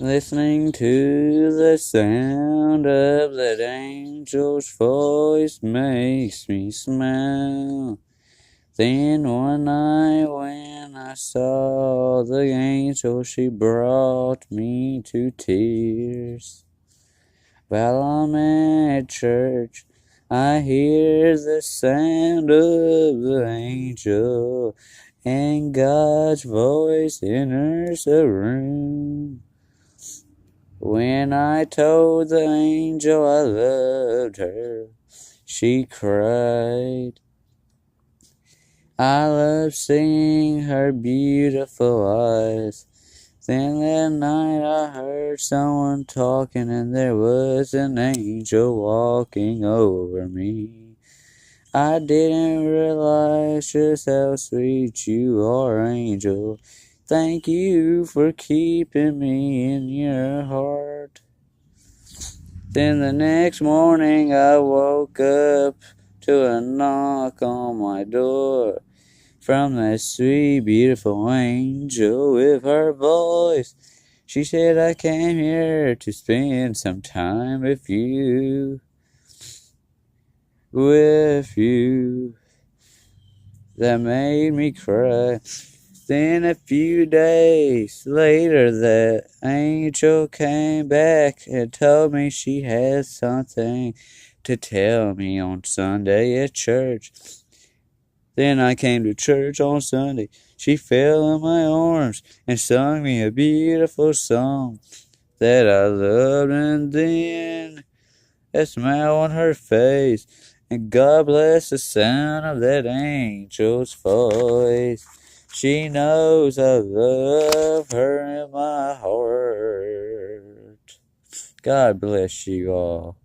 Listening to the sound of that angel's voice makes me smile. Then one night when I saw the angel, she brought me to tears. While I'm at church, I hear the sound of the angel, and God's voice enters the room. When I told the angel I loved her, she cried. I love seeing her beautiful eyes. Then that night I heard someone talking, and there was an angel walking over me. I didn't realize just how sweet you are, angel. Thank you for keeping me in your heart. Then the next morning I woke up to a knock on my door from that sweet, beautiful angel with her voice. She said, I came here to spend some time with you. That made me cry. Then a few days later, that angel came back and told me she had something to tell me on Sunday at church. Then I came to church on Sunday. She fell in my arms and sung me a beautiful song that I loved, and then a smile on her face, and God bless the sound of that angel's voice. She knows I love her in my heart. God bless you all.